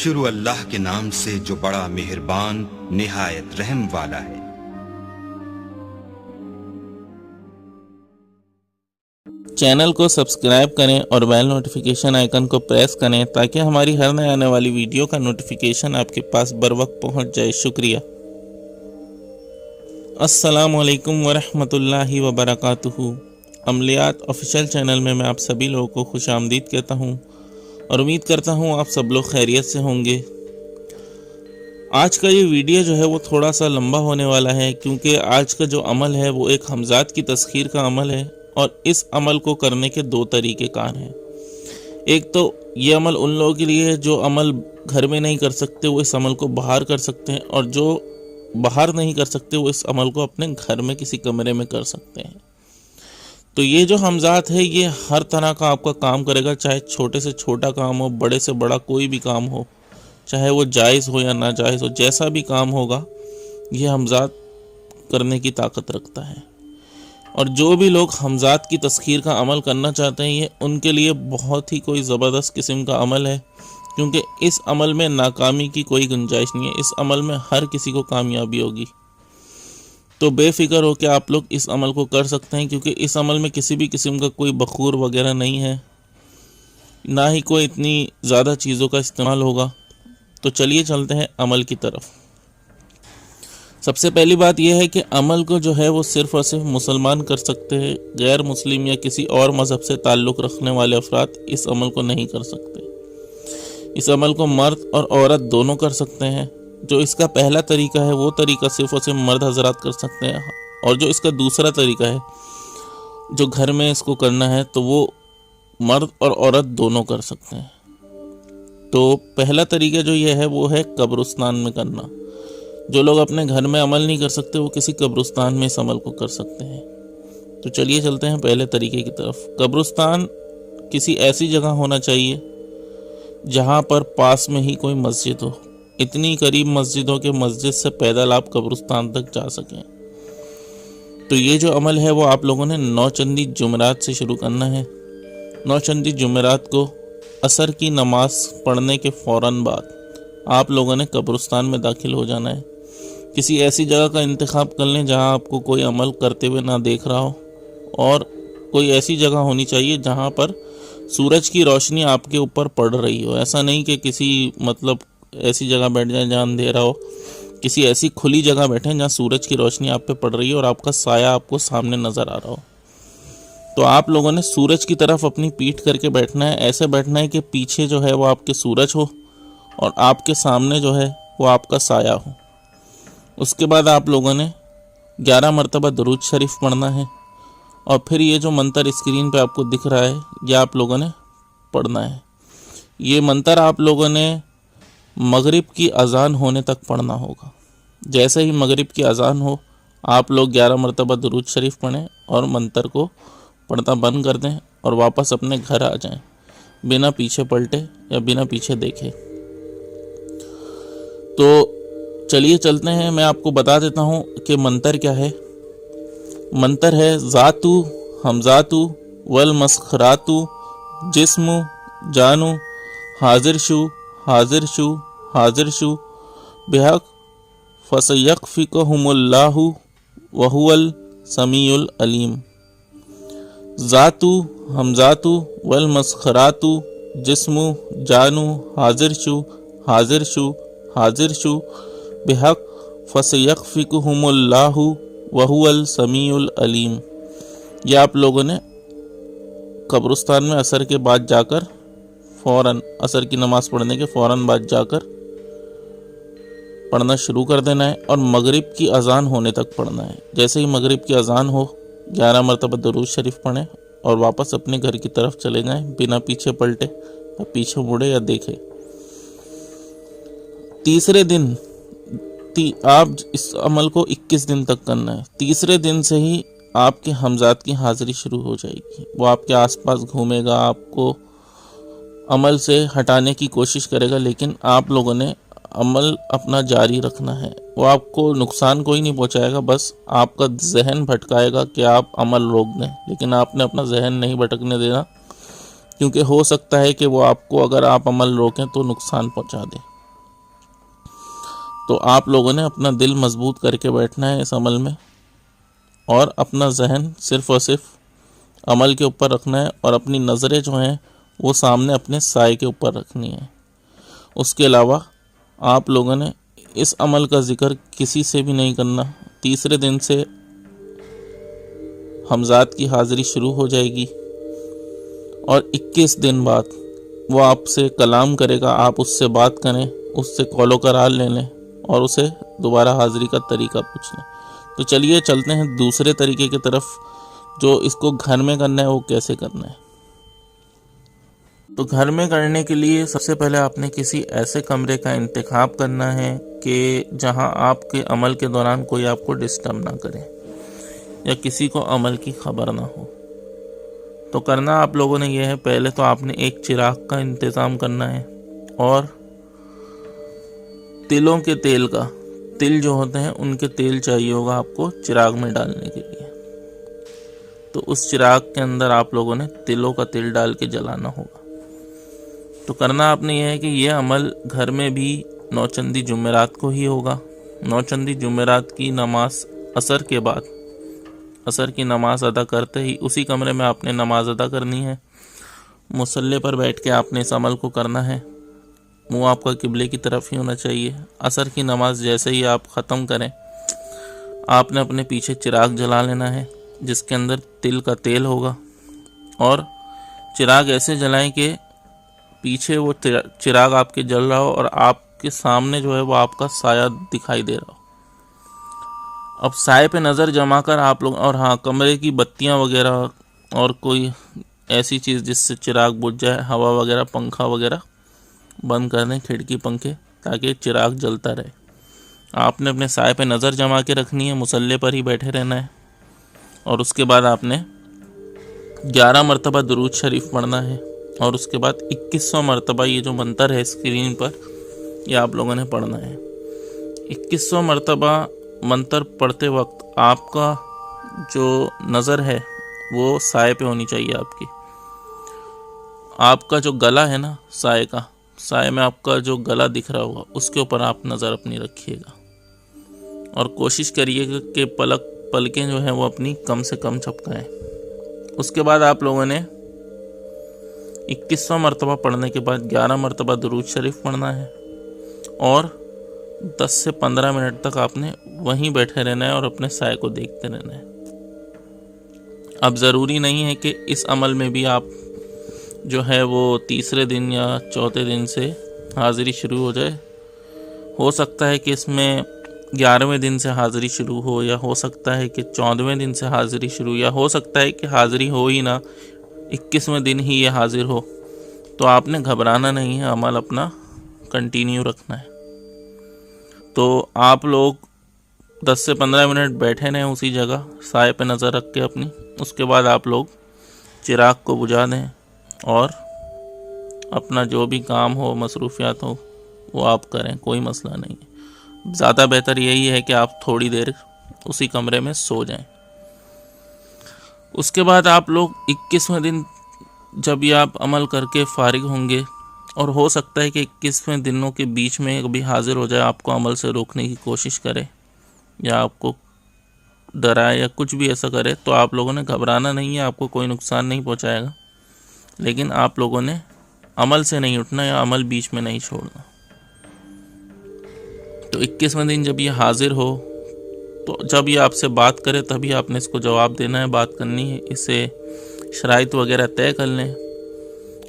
शुरू अल्लाह के नाम से जो बड़ा मेहरबान निहायत रहम वाला है। चैनल को सब्सक्राइब करें और बेल नोटिफिकेशन आइकन को प्रेस करें ताकि हमारी हर नए आने वाली वीडियो का नोटिफिकेशन आपके पास बर वक्त पहुँच जाए। शुक्रिया। अस्सलामु अलैकुम वरहमतुल्लाहि वबरकातुहू। अमलियात ऑफिशियल चैनल में मैं आप सभी लोगों को खुश आमदीद कहता हूँ और उम्मीद करता हूँ आप सब लोग खैरियत से होंगे। आज का ये वीडियो जो है वो थोड़ा सा लंबा होने वाला है क्योंकि आज का जो अमल है वो एक हमजात की तस्खीर का अमल है और इस अमल को करने के दो तरीके कार हैं। एक तो ये अमल उन लोगों के लिए है जो अमल घर में नहीं कर सकते, वो इस अमल को बाहर कर सकते हैं, और जो बाहर नहीं कर सकते वो इस अमल को अपने घर में किसी कमरे में कर सकते हैं। तो ये जो हमजात है ये हर तरह का आपका काम करेगा, चाहे छोटे से छोटा काम हो, बड़े से बड़ा कोई भी काम हो, चाहे वो जायज़ हो या नाजायज़ हो, जैसा भी काम होगा ये हमजात करने की ताकत रखता है। और जो भी लोग हमजात की तस्खीर का अमल करना चाहते हैं ये उनके लिए बहुत ही कोई ज़बरदस्त किस्म का अमल है, क्योंकि इस अमल में नाकामी की कोई गुंजाइश नहीं है। इस अमल में हर किसी को कामयाबी होगी। तो बेफिक्र हो कि आप लोग इस अमल को कर सकते हैं, क्योंकि इस अमल में किसी भी किस्म का कोई बखूर वगैरह नहीं है, ना ही कोई इतनी ज़्यादा चीज़ों का इस्तेमाल होगा। तो चलिए चलते हैं अमल की तरफ। सबसे पहली बात यह है कि अमल को जो है वो सिर्फ़ और सिर्फ मुसलमान कर सकते हैं। गैर मुस्लिम या किसी और मज़हब से ताल्लुक़ रखने वाले अफराद इस अमल को नहीं कर सकते। इस अमल को मर्द और औरत दोनों कर सकते हैं। जो इसका पहला तरीका है वो तरीका सिर्फ़ और सिर्फ मर्द हजरात कर सकते हैं, और जो इसका दूसरा तरीका है जो घर में इसको करना है तो वो मर्द और औरत दोनों कर सकते हैं। तो पहला तरीका जो ये है वो है कब्रिस्तान में करना। जो लोग अपने घर में अमल नहीं कर सकते वो किसी कब्रिस्तान में इस अमल को कर सकते हैं। तो चलिए चलते हैं पहले तरीके की तरफ। कब्रिस्तान किसी ऐसी जगह होना चाहिए जहां पर पास में ही कोई मस्जिद हो, इतनी करीब मस्जिद हो कि मस्जिद से पैदल आप कब्रिस्तान तक जा सकें। तो ये जो अमल है वो आप लोगों ने नौचंदी जुमेरात से शुरू करना है। नौचंदी जुमेरात को असर की नमाज पढ़ने के फ़ौरन बाद आप लोगों ने कब्रिस्तान में दाखिल हो जाना है। किसी ऐसी जगह का इंतखाब कर लें जहां आपको कोई अमल करते हुए ना देख रहा हो, और कोई ऐसी जगह होनी चाहिए जहां पर सूरज की रोशनी आपके ऊपर पड़ रही हो। ऐसा नहीं कि किसी ऐसी जगह बैठ जाए जहाँ अंधेरा हो। किसी ऐसी खुली जगह बैठें जहाँ सूरज की रोशनी आप पे पड़ रही हो और आपका साया आपको सामने नज़र आ रहा हो। तो आप लोगों ने सूरज की तरफ अपनी पीठ करके बैठना है। ऐसे बैठना है कि पीछे जो है वो आपके सूरज हो और आपके सामने जो है वो आपका साया हो। उसके बाद आप लोगों ने 11 मरतबा दुरूद शरीफ पढ़ना है, और फिर ये जो मंतर स्क्रीन पे आपको दिख रहा है ये आप लोगों ने पढ़ना है। ये मंतर आप लोगों ने मगरिब की अज़ान होने तक पढ़ना होगा। जैसे ही मगरिब की अज़ान हो आप लोग 11 मरतबा दुरूद शरीफ पढ़ें और मंतर को पढ़ना बंद कर दें और वापस अपने घर आ जाएं, बिना पीछे पलटे या बिना पीछे देखे। तो चलिए चलते हैं, मैं आपको बता देता हूँ कि मंतर क्या है। मंतर है ज़ातु हमज़ातु वल मस्खरातु जिस्मु जानू हाजिर शु हाजिर शु हाजिर शु बेहक फसयकफिकहुमुल्लाहु वहुवल समीउल अलीम। ज़ातु हमज़ातु वल मस्खरातु जिस्मु जानू हाजिर शु हाजिर शु हाजिर शु बेहक फसयकफिकहुमुल्लाहु वहुवल समीउल अलीम। यह आप लोगों ने कब्रिस्तान में असर के बाद जाकर फ़ौरन, असर की नमाज़ पढ़ने के फ़ौरन बाद जाकर पढ़ना शुरू कर देना है, और मगरिब की अज़ान होने तक पढ़ना है। जैसे ही मगरिब की अज़ान हो 11 मरतबा दुरूद शरीफ पढ़ें और वापस अपने घर की तरफ चले जाएं, बिना पीछे पलटे या पीछे मुड़े या देखे। तीसरे दिन आप इस अमल को 21 दिन तक करना है। तीसरे दिन से ही आपके हमजात की हाज़िरी शुरू हो जाएगी। वो आपके आसपास घूमेगा, आपको अमल से हटाने की कोशिश करेगा, लेकिन आप लोगों ने अमल अपना जारी रखना है। वो आपको नुकसान कोई नहीं पहुंचाएगा, बस आपका जहन भटकाएगा कि आप अमल रोक दें, लेकिन आपने अपना जहन नहीं भटकने देना, क्योंकि हो सकता है कि वो आपको, अगर आप अमल रोकें तो नुकसान पहुंचा दे। तो आप लोगों ने अपना दिल मजबूत करके बैठना है इस अमल में, और अपना जहन सिर्फ़ और सिर्फ अमल के ऊपर रखना है, और अपनी नज़रें जो हैं वो सामने अपने साए के ऊपर रखनी है। उसके अलावा आप लोगों ने इस अमल का ज़िक्र किसी से भी नहीं करना। तीसरे दिन से हमज़ात की हाज़िरी शुरू हो जाएगी और 21 दिन बाद वो आपसे कलाम करेगा, आप उससे बात करें, उससे कॉलो करार ले लें और उसे दोबारा हाज़िरी का तरीका पूछ लें। तो चलिए चलते हैं दूसरे तरीके की तरफ, जो इसको घर में करना है वो कैसे करना है। तो घर में करने के लिए सबसे पहले आपने किसी ऐसे कमरे का इंतखाब करना है कि जहां आपके अमल के दौरान कोई आपको डिस्टर्ब ना करे या किसी को अमल की खबर ना हो। तो करना आप लोगों ने यह है, पहले तो आपने एक चिराग का इंतज़ाम करना है, और तिलों के तेल का, तिल जो होते हैं उनके तेल चाहिए होगा आपको चिराग में डालने के लिए। तो उस चिराग के अंदर आप लोगों ने तिलों का तेल डाल के जलाना होगा। तो करना आपने यह है कि यह अमल घर में भी नौचंदी जुमेरात को ही होगा। नौचंदी जुमेरात की नमाज असर के बाद, असर की नमाज अदा करते ही उसी कमरे में आपने नमाज अदा करनी है। मुसल्ले पर बैठ के आपने इस अमल को करना है। मुंह आपका किबले की तरफ ही होना चाहिए। असर की नमाज जैसे ही आप ख़त्म करें, आपने अपने पीछे चिराग जला लेना है जिसके अंदर तिल का तेल होगा, और चिराग ऐसे जलाएं कि पीछे वो चिराग आपके जल रहा हो और आपके सामने जो है वो आपका साया दिखाई दे रहा हो। अब साए पे नज़र जमा कर आप लोग, और हाँ, कमरे की बत्तियां वगैरह और कोई ऐसी चीज़ जिससे चिराग बुझ जाए, हवा वगैरह, पंखा वगैरह बंद कर दें, खिड़की पंखे, ताकि चिराग जलता रहे। आपने अपने साए पे नज़र जमा के रखनी है, मुसल्ले पर ही बैठे रहना है, और उसके बाद आपने 11 मरतबा दुरूद शरीफ पढ़ना है, और उसके बाद 21वां मरतबा ये जो मंतर है स्क्रीन पर, ये आप लोगों ने पढ़ना है। 21वां मरतबा मंतर पढ़ते वक्त आपका जो नज़र है वो साए पे होनी चाहिए आपकी। आपका जो गला है ना, साए का, साए में आपका जो गला दिख रहा होगा उसके ऊपर आप नज़र अपनी रखिएगा, और कोशिश करिएगा कि पलकें जो हैं वो अपनी कम से कम झपकाएं। उसके बाद आप लोगों ने 21वां मरतबा पढ़ने के बाद 11 मरतबा दुरूद शरीफ पढ़ना है, और 10 से 15 मिनट तक आपने वहीं बैठे रहना है और अपने साए को देखते रहना है। अब ज़रूरी नहीं है कि इस अमल में भी आप जो है वो तीसरे दिन या चौथे दिन से हाज़िरी शुरू हो जाए। हो सकता है कि इसमें 11वें दिन से हाज़िरी शुरू हो, या हो सकता है कि 14वें दिन से हाज़िरी शुरू, या हो सकता है कि हाज़िरी हो ही ना, 21वें दिन ही ये हाज़िर हो। तो आपने घबराना नहीं है, अमल अपना कंटिन्यू रखना है। तो आप लोग 10 से 15 मिनट बैठे रहें उसी जगह, साए पे नज़र रख के अपनी। उसके बाद आप लोग चिराग को बुझा दें और अपना जो भी काम हो, मसरूफियात हो, वो आप करें, कोई मसला नहीं है। ज़्यादा बेहतर यही है कि आप थोड़ी देर उसी कमरे में सो जाएं। उसके बाद आप लोग 21वें दिन जब ये आप अमल करके फ़ारिग होंगे, और हो सकता है कि 21वें दिनों के बीच में कभी हाज़िर हो जाए, आपको अमल से रोकने की कोशिश करे या आपको डराए या कुछ भी ऐसा करे, तो आप लोगों ने घबराना नहीं है, आपको कोई नुकसान नहीं पहुंचाएगा। लेकिन आप लोगों ने अमल से नहीं उठना या अमल बीच में नहीं छोड़ना। तो 21वें दिन जब ये हाज़िर हो, तो जब ये आपसे बात करे तभी आपने इसको जवाब देना है, बात करनी है, इसे शराइत वगैरह तय कर लें,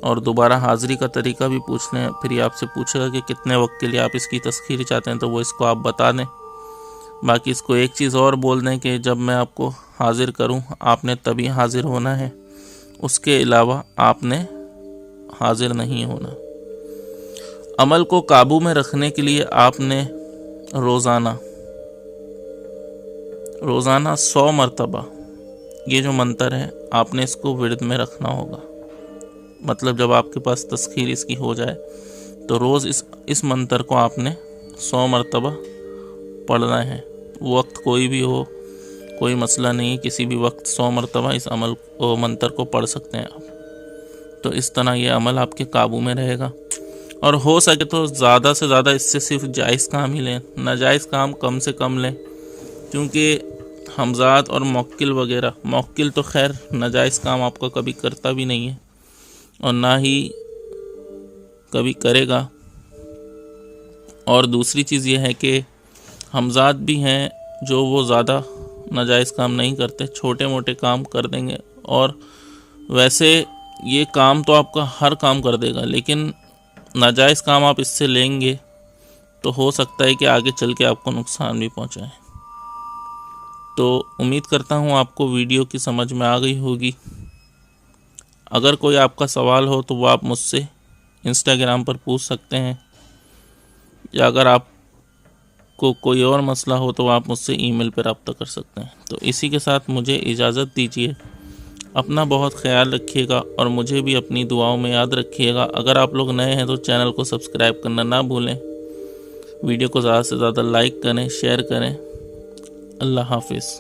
और दोबारा हाज़िरी का तरीका भी पूछ लें। फिर ये आपसे पूछेगा कि कितने वक्त के लिए आप इसकी तस्खीर चाहते हैं, तो वो इसको आप बता दें। बाकी इसको एक चीज़ और बोल दें कि जब मैं आपको हाज़िर करूं, आपने तभी हाज़िर होना है, उसके अलावा आपने हाज़िर नहीं होना। अमल को काबू में रखने के लिए आपने रोज़ाना 100 मरतबा ये जो मंतर है आपने इसको विर्द में रखना होगा। मतलब जब आपके पास तस्खीर इसकी हो जाए तो रोज़ इस मंतर को आपने 100 मरतबा पढ़ना है। वक्त कोई भी हो, कोई मसला नहीं है, किसी भी वक्त 100 मरतबा इस मंतर को पढ़ सकते हैं आप। तो इस तरह ये अमल आपके काबू में रहेगा। और हो सके तो ज़्यादा से ज़्यादा इससे सिर्फ जायज़ काम ही लें, नाजायज़ काम कम से कम लें, क्योंकि हमज़ाद और मौक्किल वगैरह, मौक्किल तो खैर नाजायज़ काम आपका कभी करता भी नहीं है और ना ही कभी करेगा। और दूसरी चीज़ ये है कि हमज़ाद भी हैं जो वो ज़्यादा नाजायज़ काम नहीं करते, छोटे मोटे काम कर देंगे। और वैसे ये काम तो आपका हर काम कर देगा, लेकिन नाजायज़ काम आप इससे लेंगे तो हो सकता है कि आगे चल के आपको नुकसान भी पहुंचाए। तो उम्मीद करता हूं आपको वीडियो की समझ में आ गई होगी। अगर कोई आपका सवाल हो तो वो आप मुझसे इंस्टाग्राम पर पूछ सकते हैं, या अगर आपको कोई और मसला हो तो आप मुझसे ईमेल पर रब्ता कर सकते हैं। तो इसी के साथ मुझे इजाज़त दीजिए। अपना बहुत ख्याल रखिएगा और मुझे भी अपनी दुआओं में याद रखिएगा। अगर आप लोग नए हैं तो चैनल को सब्सक्राइब करना ना भूलें। वीडियो को ज़्यादा से ज़्यादा लाइक करें, शेयर करें। अल्लाह हाफिज़।